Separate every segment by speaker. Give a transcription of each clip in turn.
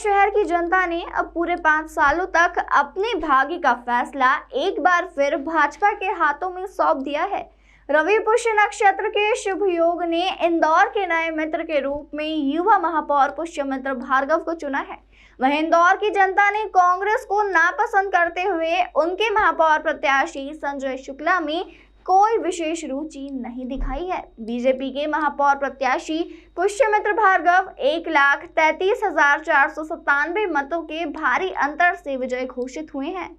Speaker 1: शहर की जनता ने अब पूरे 5 सालों तक अपने भाग्य का फैसला एक बार फिर भाजपा के हाथों में सौंप दिया है। रवि पुष्य नक्षत्र के शुभ योग ने इंदौर के नए मित्र के रूप में युवा महापौर पुष्यमित्र भार्गव को चुना है। वहीं इंदौर की जनता ने कांग्रेस को नापसंद करते हुए उनके महापौर प्रत्याशी संजय शुक्ला में कोई विशेष रुचि नहीं दिखाई है। बीजेपी के महापौर प्रत्याशी पुष्यमित्र भार्गव 1,33,497 मतों के भारी अंतर से विजयी घोषित हुए हैं।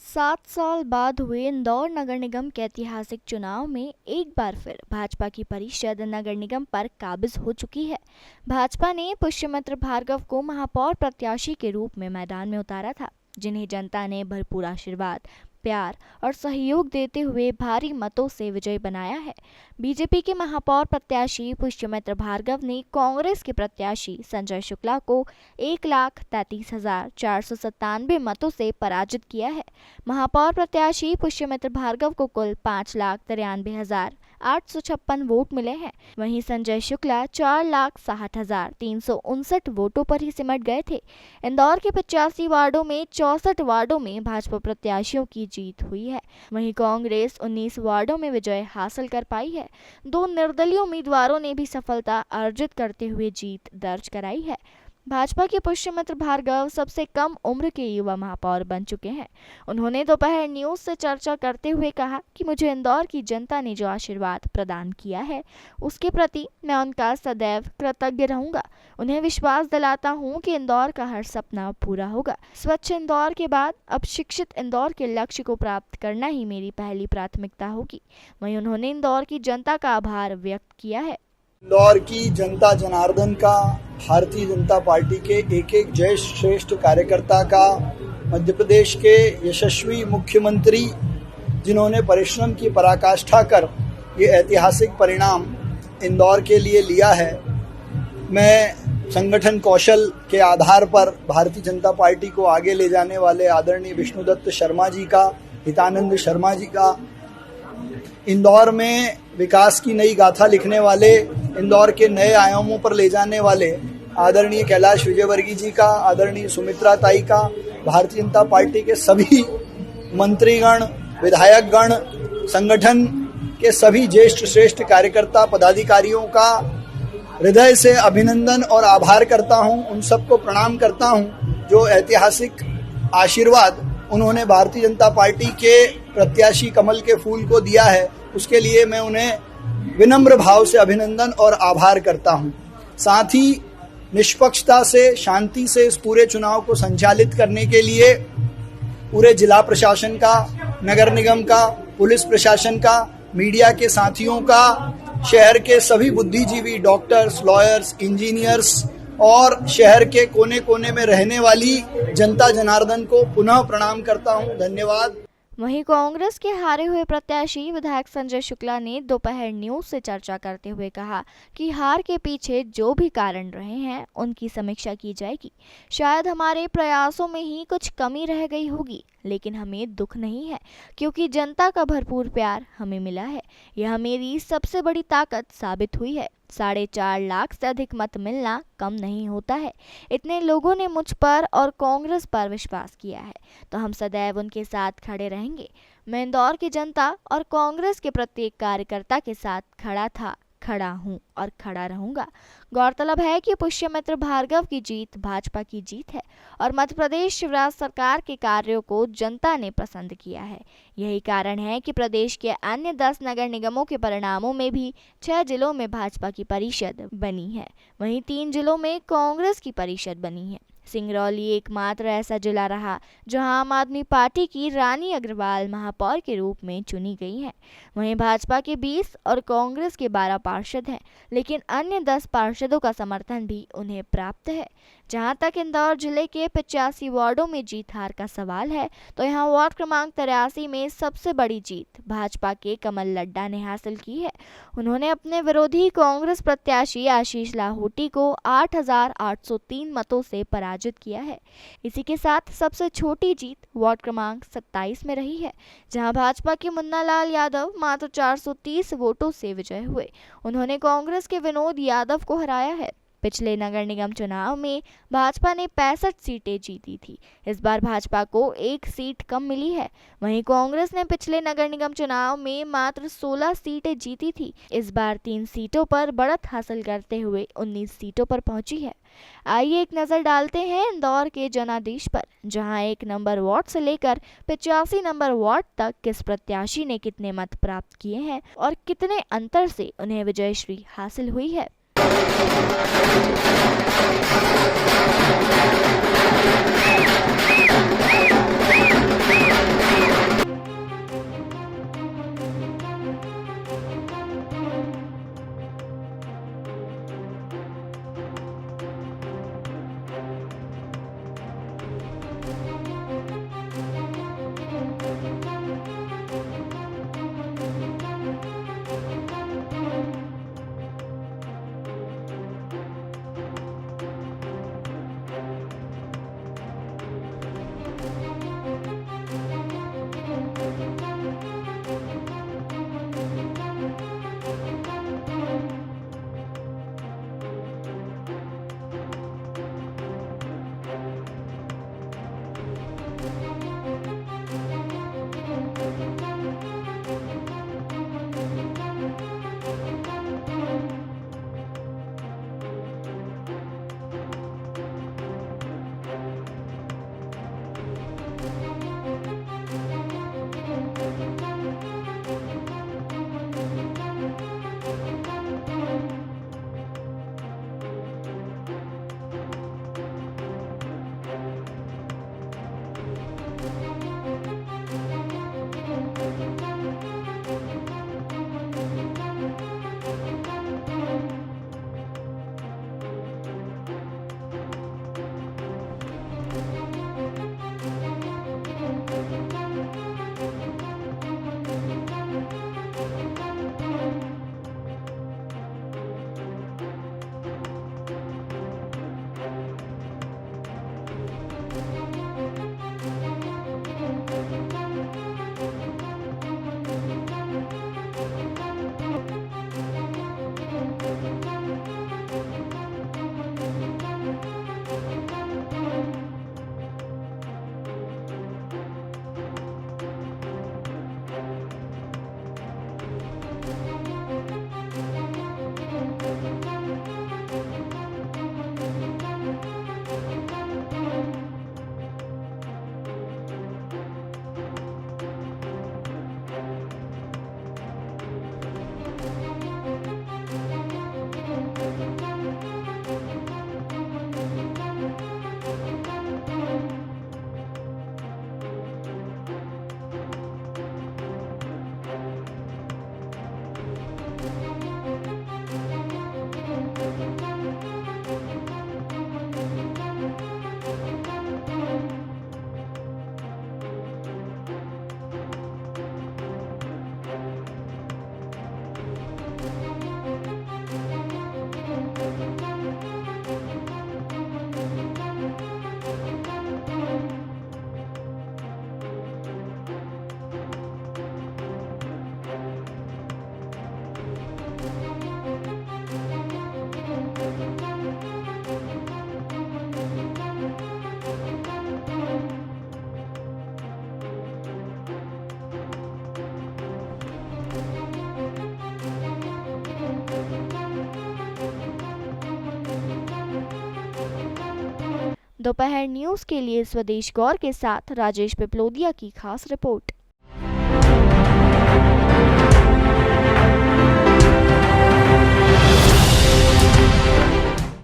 Speaker 2: 7 साल बाद हुए इंदौर नगर निगम के ऐतिहासिक चुनाव में एक बार फिर भाजपा की परिषद नगर निगम पर काबिज हो चुकी है। भाजपा ने पुष्यमित्र भार्गव को महापौर प्रत्याशी के रूप में मैदान में उतारा था, जिन्हें जनता ने भरपूर आशीर्वाद, प्यार और सहयोग देते हुए भारी मतों से विजयी बनाया है। बीजेपी के महापौर प्रत्याशी पुष्यमित्र भार्गव ने कांग्रेस के प्रत्याशी संजय शुक्ला को 1,33,497 मतों से पराजित किया है। महापौर प्रत्याशी पुष्यमित्र भार्गव को कुल 5,93,856 वोट मिले हैं। वहीं संजय शुक्ला 4,60,359 वोटों पर ही सिमट गए थे। इंदौर के 85 वार्डों में 64 वार्डों में भाजपा प्रत्याशियों की जीत हुई है। वहीं कांग्रेस 19 वार्डों में विजय हासिल कर पाई है। 2 निर्दलीय उम्मीदवारों ने भी सफलता अर्जित करते हुए जीत दर्ज कराई है। भाजपा के पुष्यमित्र भार्गव सबसे कम उम्र के युवा महापौर बन चुके हैं। उन्होंने दोपहर न्यूज से चर्चा करते हुए कहा कि मुझे इंदौर की जनता ने जो आशीर्वाद प्रदान किया है, उसके प्रति मैं उनका सदैव कृतज्ञ रहूंगा। उन्हें विश्वास दिलाता हूं कि इंदौर का हर सपना पूरा होगा। स्वच्छ इंदौर के बाद अब शिक्षित इंदौर के लक्ष्य को प्राप्त करना ही मेरी पहली प्राथमिकता होगी। वहीं उन्होंने इंदौर की जनता का आभार व्यक्त किया है।
Speaker 3: इंदौर की जनता जनार्दन का, भारतीय जनता पार्टी के एक एक जय श्रेष्ठ कार्यकर्ता का, मध्य प्रदेश के यशस्वी मुख्यमंत्री जिन्होंने परिश्रम की पराकाष्ठा कर ये ऐतिहासिक परिणाम इंदौर के लिए लिया है। मैं संगठन कौशल के आधार पर भारतीय जनता पार्टी को आगे ले जाने वाले आदरणीय विष्णुदत्त शर्मा जी का, हितानंद शर्मा जी का, इंदौर में विकास की नई गाथा लिखने वाले, इंदौर के नए आयामों पर ले जाने वाले आदरणीय कैलाश विजयवर्गीय जी का, आदरणीय सुमित्रा ताई का, भारतीय जनता पार्टी के सभी मंत्रीगण, विधायकगण, संगठन के सभी ज्येष्ठ श्रेष्ठ कार्यकर्ता पदाधिकारियों का हृदय से अभिनंदन और आभार करता हूं। उन सबको प्रणाम करता हूं जो ऐतिहासिक आशीर्वाद उन्होंने भारतीय जनता पार्टी के प्रत्याशी कमल के फूल को दिया है, उसके लिए मैं उन्हें विनम्र भाव से अभिनंदन और आभार करता हूं। साथ ही निष्पक्षता से, शांति से इस पूरे चुनाव को संचालित करने के लिए पूरे जिला प्रशासन का, नगर निगम का, पुलिस प्रशासन का, मीडिया के साथियों का, शहर के सभी बुद्धिजीवी, डॉक्टर्स, लॉयर्स, इंजीनियर्स और शहर के कोने कोने में रहने वाली जनता जनार्दन को पुनः प्रणाम करता हूं। धन्यवाद।
Speaker 2: वहीं कांग्रेस के हारे हुए प्रत्याशी विधायक संजय शुक्ला ने दोपहर न्यूज से चर्चा करते हुए कहा कि हार के पीछे जो भी कारण रहे हैं, उनकी समीक्षा की जाएगी। शायद हमारे प्रयासों में ही कुछ कमी रह गई होगी, लेकिन हमें दुख नहीं है क्योंकि जनता का भरपूर प्यार हमें मिला है। यह मेरी सबसे बड़ी ताकत साबित हुई है। 4.5 लाख से अधिक मत मिलना कम नहीं होता है। इतने लोगों ने मुझ पर और कांग्रेस पर विश्वास किया है, तो हम सदैव उनके साथ खड़े रहेंगे। मैं इंदौर की जनता और कांग्रेस के प्रत्येक कार्यकर्ता के साथ खड़ा था, खड़ा हूं और खड़ा रहूंगा। गौरतलब है कि पुष्यमित्र भार्गव की जीत भाजपा की जीत है और मध्य प्रदेश शिवराज सरकार के कार्यों को जनता ने पसंद किया है। यही कारण है कि प्रदेश के अन्य 10 नगर निगमों के परिणामों में भी 6 जिलों में भाजपा की परिषद बनी है, वहीं 3 जिलों में कांग्रेस की परिषद बनी है। सिंगरौली एकमात्र ऐसा जिला रहा जहां आम आदमी पार्टी की रानी अग्रवाल महापौर के रूप में चुनी गई हैं। वहीं भाजपा के 20 और कांग्रेस के 12 पार्षद हैं, लेकिन अन्य 10 पार्षदों का समर्थन भी उन्हें प्राप्त है। जहां तक इंदौर जिले के 85 वार्डों में जीत हार का सवाल है, तो यहां वार्ड क्रमांक 83 में सबसे बड़ी जीत भाजपा के कमल लड्डा ने हासिल की है। उन्होंने अपने विरोधी कांग्रेस प्रत्याशी आशीष लाहोटी को 8,803 मतों से पराजित किया है। इसी के साथ सबसे छोटी जीत वार्ड क्रमांक 27 में रही है, जहां भाजपा के मुन्ना लाल यादव मात्र 430 वोटों से विजय हुए। उन्होंने कांग्रेस के विनोद यादव को हराया है। पिछले नगर निगम चुनाव में भाजपा ने 65 सीटें जीती थी। इस बार भाजपा को 1 सीट कम मिली है। वहीं कांग्रेस ने पिछले नगर निगम चुनाव में मात्र 16 सीटें जीती थी। इस बार 3 सीटों पर बढ़त हासिल करते हुए 19 सीटों पर पहुंची है। आइए एक नजर डालते हैं इंदौर के जनादेश पर, जहां 1 नंबर वार्ड से लेकर 85 नंबर वार्ड तक किस प्रत्याशी ने कितने मत प्राप्त किए हैं और कितने अंतर से उन्हें विजयश्री हासिल हुई है। दोपहर न्यूज़ के लिए स्वदेश गौर के साथ राजेश पिपलोदिया की खास रिपोर्ट।